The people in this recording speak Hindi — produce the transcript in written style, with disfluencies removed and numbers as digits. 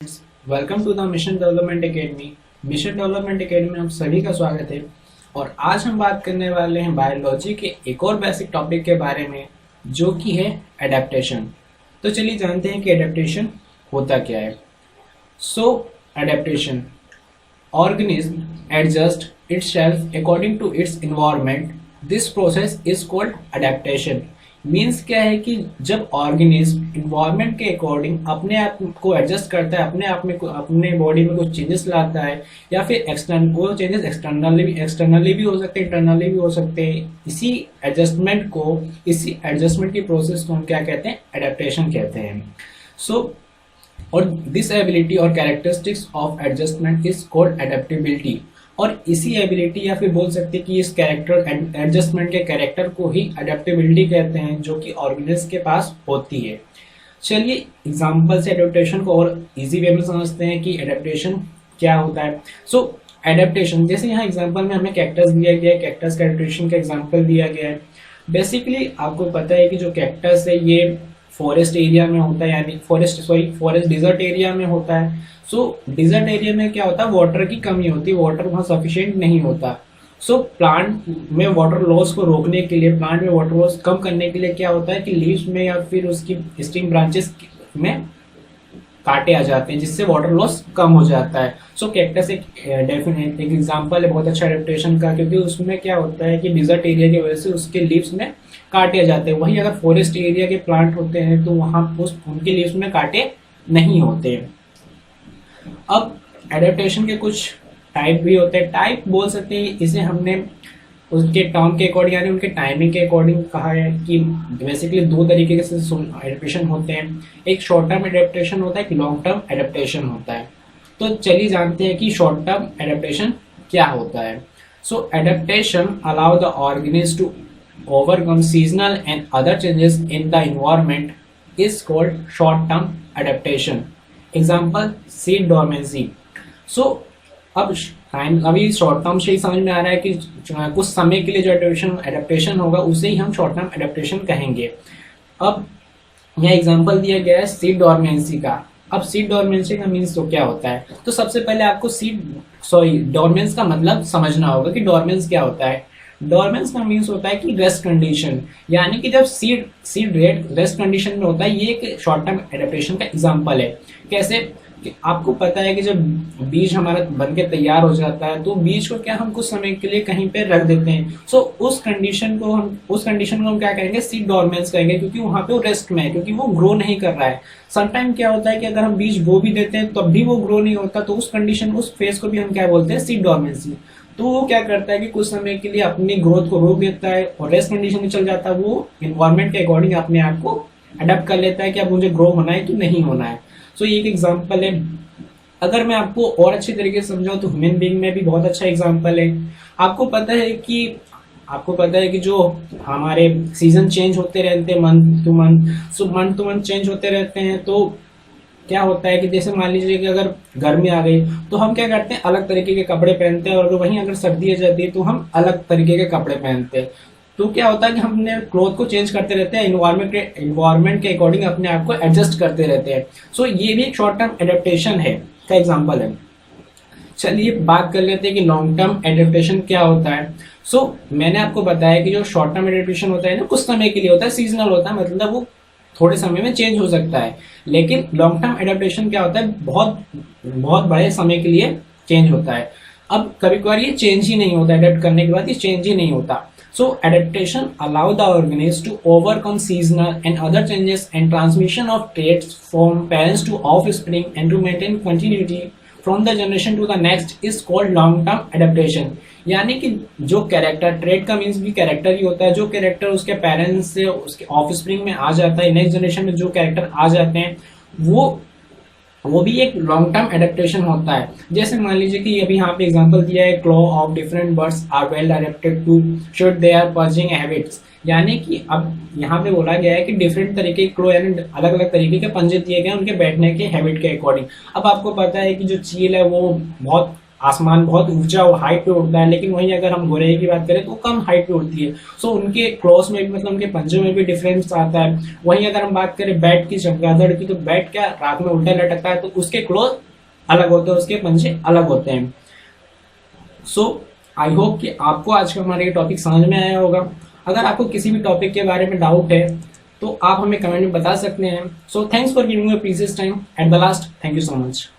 Welcome to the Mission Development Academy. Mission Development Academy में आप सभी का स्वागत है। और आज हम बात करने वाले हैं बायोलॉजी के एक और बेसिक टॉपिक के बारे में, जो कि है एडेप्टेशन। तो चलिए जानते हैं कि एडेप्टेशन होता क्या है। So adaptation, organism adjust itself according to its environment. This process is called adaptation. Means क्या है कि जब ऑर्गेनिज्म इन्वायरमेंट के अकॉर्डिंग अपने आप को एडजस्ट करता है, अपने आप में अपने बॉडी में कुछ चेंजेस लाता है, या फिर एक्सटर्नल वो चेंजेस एक्सटर्नली भी हो सकते हैं, इंटरनली भी हो सकते हैं। इसी एडजस्टमेंट की प्रोसेस को हम क्या कहते हैं? एडेप्टेशन कहते हैं। सो और दिस एबिलिटी और characteristics of adjustment is called adaptability. और इसी एबिलिटी या फिर बोल सकते हैं कि इस कैरेक्टर एडजस्टमेंट के कैरेक्टर को ही एडेप्टेबिलिटी कहते हैं, जो कि ऑर्गेनिज्म के पास होती है। चलिए एग्जांपल से एडेप्टेशन को और इजी वे में समझते हैं कि एडेप्टेशन क्या होता है। सो एडेप्टेशन, जैसे यहाँ एग्जांपल में हमें कैक्टस दिया गया है, कैक्टस का एडेप्टेशन का एग्जांपल दिया गया है। बेसिकली आपको पता है कि जो कैक्टस है ये फॉरेस्ट एरिया में होता है, यानी फॉरेस्ट डिजर्ट एरिया में होता है। सो डिजर्ट एरिया में क्या होता है? वाटर की कमी होती है, वाटर वहाँ सफिशिएंट नहीं होता। सो प्लांट में वाटर लॉस को रोकने के लिए, प्लांट में वाटर लॉस कम करने के लिए क्या होता है कि लीव्स में या फिर उसकी स्टिंग ब्रांचेस में काटे आ जाते हैं, जिससे वाटर लॉस कम हो जाता है। सो कैक्टस एक डेफिनेट एक एग्जांपल है बहुत अच्छा एडेप्टेशन का, क्योंकि उसमें क्या होता है कि डिजर्ट एरिया की वजह से उसके लीव्स में काटे आ जाते हैं। वहीं अगर फॉरेस्ट एरिया के प्लांट होते हैं तो वहां उनके लीव्स में काटे नहीं होते। अब एडेप्टेशन के कुछ टाइप भी होते हैं। टाइप बोल सकते हैं इसे हमने उसके टर्म के अकॉर्डिंग यानी उनके टाइमिंग के अकॉर्डिंग कहा है कि बेसिकली दो तरीके से एडेप्टेशन होते हैं। एक शॉर्ट टर्म एडेप्टेशन होता है, एक लॉन्ग टर्म एडेप्टेशन होता है। तो चलिए जानते हैं कि शॉर्ट टर्म एडेप्टेशन क्या होता है। So adaptation allow the organism to overcome seasonal and other changes in the environment is called short term adaptation. Example, seed dormancy. So अभी शॉर्ट टर्म से ही समझ में आ रहा है कि कुछ समय के लिए जो एडेप्टेशन होगा उसे ही हम शॉर्ट टर्म एडेप्टेशन कहेंगे। अब यह एग्जांपल दिया गया है सीड डॉर्मेंसी का। अब सीड डॉर्मेंसी का मीन्स तो क्या होता है? तो सबसे पहले आपको डॉर्मेंस का मतलब समझना होगा कि डॉर्मेंस क्या होता है। डॉर्मेंस का मीन्स होता है कि रेस्ट कंडीशन, यानी कि जब सीड रेस्ट कंडीशन में होता है। ये एक शॉर्ट टर्म एडेप्टेशन का एग्जांपल है। कैसे कि आपको पता है कि जब बीज हमारा बन के तैयार हो जाता है तो बीज को क्या हम कुछ समय के लिए कहीं पे रख देते हैं। सो उस कंडीशन को हम क्या कहेंगे? सीड डॉर्मेंस कहेंगे, क्योंकि वहां पे वो रेस्ट में है, क्योंकि वो ग्रो नहीं कर रहा है। समटाइम क्या होता है कि अगर हम बीज बो भी देते हैं तब भी वो ग्रो नहीं होता, तो उस कंडीशन उस फेज को भी हम क्या बोलते हैं? Seed dormancy. तो वो क्या करता है कि कुछ समय के लिए अपनी ग्रोथ को रोक देता है और रेस्ट कंडीशन में चल जाता है। वो एनवायरमेंट के अकॉर्डिंग अपने आप को अडेप्ट कर लेता है कि अब मुझे ग्रो होना है कि नहीं होना है। सो ये एक एग्जांपल है। अगर मैं आपको और अच्छी तरीके से समझाऊं तो ह्यूमन बीइंग में भी बहुत अच्छा एग्जांपल है। आपको पता है कि जो हमारे सीजन चेंज होते रहते हैं मंथ टू मंथ चेंज होते रहते हैं। तो क्या होता है कि जैसे मान लीजिए कि अगर गर्मी आ गई तो हम क्या करते हैं? अलग तरीके के कपड़े पहनते हैं, और वहीं अगर सर्दी आ जाती है तो हम अलग तरीके के कपड़े पहनते हैं। तो क्या होता है कि हम अपने क्लोथ को चेंज करते रहते हैं, एनवायरमेंट के अकॉर्डिंग अपने आप को एडजस्ट करते रहते हैं। सो ये भी एक शॉर्ट टर्म एडेप्टेशन है का एग्जाम्पल है। चलिए बात कर लेते हैं कि लॉन्ग टर्म एडेप्टेशन क्या होता है। सो मैंने आपको बताया कि जो शॉर्ट टर्म एडेप्टेशन होता है ना, कुछ समय के लिए होता है, सीजनल होता है, मतलब वो थोड़े समय में चेंज हो सकता है। लेकिन लॉन्ग टर्म एडेप्टेशन क्या होता है? बहुत बड़े समय के लिए चेंज होता है। अब कभी कभार ये चेंज ही नहीं होता, एडेप्ट करने के बाद ये चेंज ही नहीं होता। So adaptation allow the organism to overcome seasonal and other changes and transmission of traits from parents to offspring and to maintain continuity from the generation to the next is called long term adaptation. यानी कि जो कैरेक्टर, ट्रेड का मीन्स भी कैरेक्टर ही होता है, जो कैरेक्टर उसके पेरेंट्स से उसके ऑफस्प्रिंग में आ जाता है, नेक्स्ट जनरेशन में जो कैरेक्टर आ जाते हैं वो भी एक लॉन्ग टर्म एडेप्टेशन होता है। जैसे मान लीजिए कि अभी यहाँ पे एग्जांपल दिया है, claw of different birds are well adapted to suit their perching habits. यानी कि अब यहाँ पे बोला गया है कि डिफरेंट तरीके के क्लो यानी अलग अलग तरीके के पंजे दिए गए उनके बैठने के हैबिट के अकॉर्डिंग। अब आपको पता है कि जो चील है वो बहुत आसमान बहुत ऊंचा और हाइट पे उड़ता है, लेकिन वहीं अगर हम गोरैया की बात करें तो कम हाइट पे उड़ती है। सो उनके क्रॉस में भी मतलब उनके पंजों में भी डिफरेंस आता है। वहीं अगर हम बात करें बैट की, चमगादड़ की, तो बैट क्या रात में उल्टा लटकता है, तो उसके क्लॉज अलग होते हैं, उसके पंजे अलग होते हैं। सो आई होप कि आपको आज का हमारा ये टॉपिक समझ में आया होगा। अगर आपको किसी भी टॉपिक के बारे में डाउट है तो आप हमें कमेंट में बता सकते हैं। So thanks for giving your precious time. At the last, thank you so much.